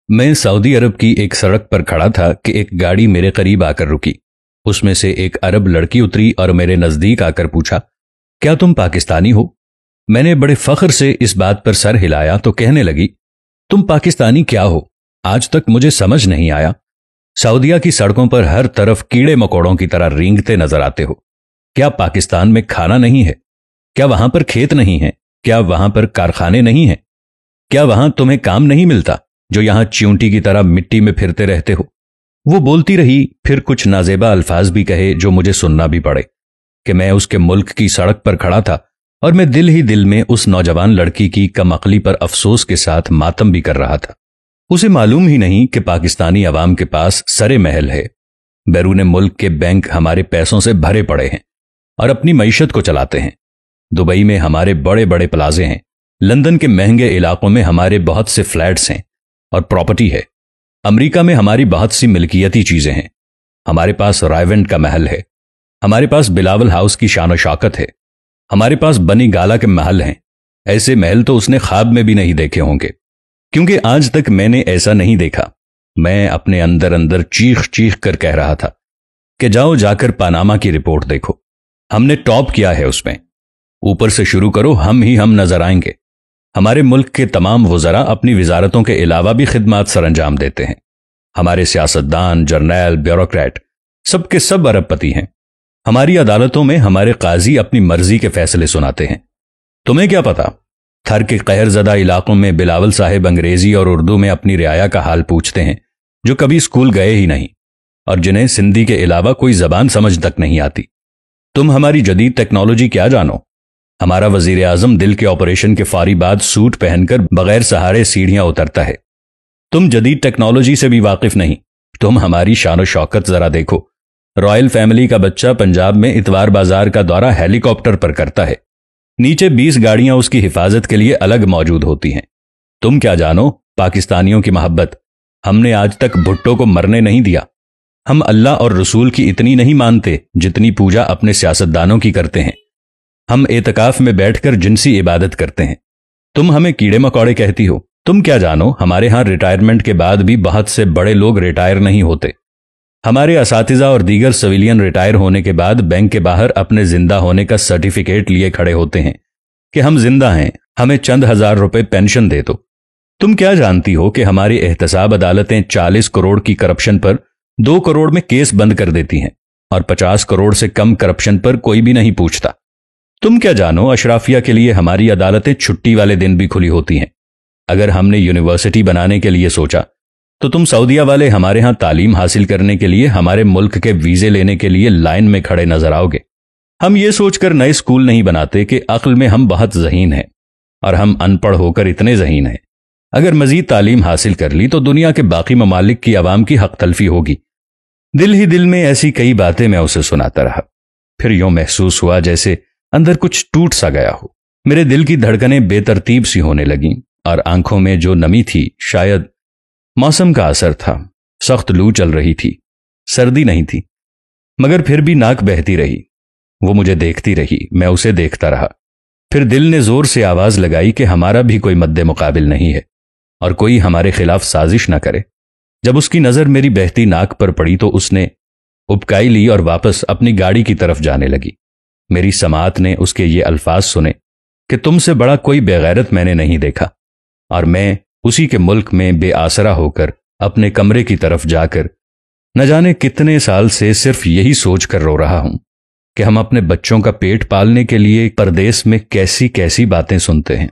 मैं सऊदी अरब की एक सड़क पर खड़ा था कि एक गाड़ी मेरे करीब आकर रुकी। उसमें से एक अरब लड़की उतरी और मेरे नजदीक आकर पूछा, क्या तुम पाकिस्तानी हो? मैंने बड़े फख्र से इस बात पर सर हिलाया तो कहने लगी, तुम पाकिस्तानी क्या हो? आज तक मुझे समझ नहीं आया। सऊदिया की सड़कों पर हर तरफ कीड़े मकोड़ों की तरह रेंगते नजर आते हो। क्या पाकिस्तान में खाना नहीं है? क्या वहां पर खेत नहीं है? क्या वहां पर कारखाने नहीं हैं? क्या वहां तुम्हें काम नहीं मिलता जो यहां च्यूंटी की तरह मिट्टी में फिरते रहते हो? वो बोलती रही, फिर कुछ नाजेबा अल्फाज भी कहे जो मुझे सुनना भी पड़े कि मैं उसके मुल्क की सड़क पर खड़ा था और मैं दिल ही दिल में उस नौजवान लड़की की कमअक्ली पर अफसोस के साथ मातम भी कर रहा था। उसे मालूम ही नहीं कि पाकिस्तानी अवाम के पास सरे महल है, बैरून मुल्क के बैंक हमारे पैसों से भरे पड़े हैं और अपनी मईशत को चलाते हैं। दुबई में हमारे बड़े बड़े प्लाजे हैं, लंदन के महंगे इलाकों में हमारे बहुत से फ्लैट्स हैं और प्रॉपर्टी है। अमेरिका में हमारी बहुत सी मिल्कियती चीजें हैं। हमारे पास रायवेंट का महल है, हमारे पास बिलावल हाउस की शान शौकत है, हमारे पास बनी गाला के महल हैं। ऐसे महल तो उसने ख्वाब में भी नहीं देखे होंगे, क्योंकि आज तक मैंने ऐसा नहीं देखा। मैं अपने अंदर अंदर चीख चीख कर कह रहा था कि जाओ जाकर पानामा की रिपोर्ट देखो, हमने टॉप किया है उसमें। ऊपर से शुरू करो, हम नजर आएंगे। हमारे मुल्क के तमाम वज़रा अपनी वजारतों के अलावा भी खिदमात सरंजाम देते हैं। हमारे सियासतदान, जर्नैल, ब्यूरोक्रेट सबके सब अरबपति हैं। हमारी अदालतों में हमारे काजी अपनी मर्जी के फैसले सुनाते हैं। तुम्हें क्या पता, थर के कहरजदा इलाकों में बिलावल साहिब अंग्रेजी और उर्दू में अपनी रियाया का हाल पूछते हैं, जो कभी स्कूल गए ही नहीं और जिन्हें सिंधी के अलावा कोई जबान समझ तक नहीं आती। तुम हमारी जदीद टेक्नोलॉजी क्या जानो? हमारा वजीर आजम दिल के ऑपरेशन के फारी बाद सूट पहनकर बगैर सहारे सीढ़ियां उतरता है। तुम जदीद टेक्नोलॉजी से भी वाकिफ नहीं। तुम हमारी शान शौकत जरा देखो। रॉयल फैमिली का बच्चा पंजाब में इतवार बाजार का दौरा हेलीकॉप्टर पर करता है। नीचे 20 गाड़ियां उसकी हिफाजत के लिए अलग मौजूद होती हैं। तुम क्या जानो पाकिस्तानियों की मोहब्बत? हमने आज तक भुट्टो को मरने नहीं दिया। हम अल्लाह और रसूल की इतनी नहीं मानते जितनी पूजा अपने सियासतदानों की करते हैं। हम एतकाफ में बैठकर जिनसी इबादत करते हैं। तुम हमें कीड़े मकोड़े कहती हो। तुम क्या जानो हमारे यहां रिटायरमेंट के बाद भी बहुत से बड़े लोग रिटायर नहीं होते। हमारे असातिज़ा और दीगर सिविलियन रिटायर होने के बाद बैंक के बाहर अपने जिंदा होने का सर्टिफिकेट लिए खड़े होते हैं कि हम जिंदा हैं, हमें चंद हजार रुपए पेंशन दे दो। तुम क्या जानती हो कि हमारी एहतसाब अदालतें 40 करोड़ की करप्शन पर 2 करोड़ में केस बंद कर देती हैं और 50 करोड़ से कम करप्शन पर कोई भी नहीं पूछता। तुम क्या जानो अशराफिया के लिए हमारी अदालतें छुट्टी वाले दिन भी खुली होती हैं। अगर हमने यूनिवर्सिटी बनाने के लिए सोचा तो तुम सऊदिया वाले हमारे यहां तालीम हासिल करने के लिए हमारे मुल्क के वीजे लेने के लिए लाइन में खड़े नजर आओगे। हम ये सोचकर नए स्कूल नहीं बनाते कि अक्ल में हम बहुत ज़हीन हैं और हम अनपढ़ होकर इतने ज़हीन हैं। अगर मजीद तालीम हासिल कर ली तो दुनिया के बाकी ममालिक की आवाम की हक तलफी होगी। दिल ही दिल में ऐसी कई बातें मैं उसे सुनाता रहा। फिर यूं महसूस हुआ जैसे अंदर कुछ टूट सा गया हो। मेरे दिल की धड़कनें बेतरतीब सी होने लगीं और आंखों में जो नमी थी शायद मौसम का असर था। सख्त लू चल रही थी, सर्दी नहीं थी, मगर फिर भी नाक बहती रही। वो मुझे देखती रही, मैं उसे देखता रहा। फिर दिल ने जोर से आवाज लगाई कि हमारा भी कोई मद्दे मुकाबिल नहीं है और कोई हमारे खिलाफ साजिश न करे। जब उसकी नजर मेरी बहती नाक पर पड़ी तो उसने उबकाई ली और वापस अपनी गाड़ी की तरफ जाने लगी। मेरी समात ने उसके ये अल्फाज सुने कि तुमसे बड़ा कोई बेगैरत मैंने नहीं देखा, और मैं उसी के मुल्क में बेआसरा होकर अपने कमरे की तरफ जाकर न जाने कितने साल से सिर्फ यही सोच कर रो रहा हूं कि हम अपने बच्चों का पेट पालने के लिए परदेश में कैसी कैसी बातें सुनते हैं।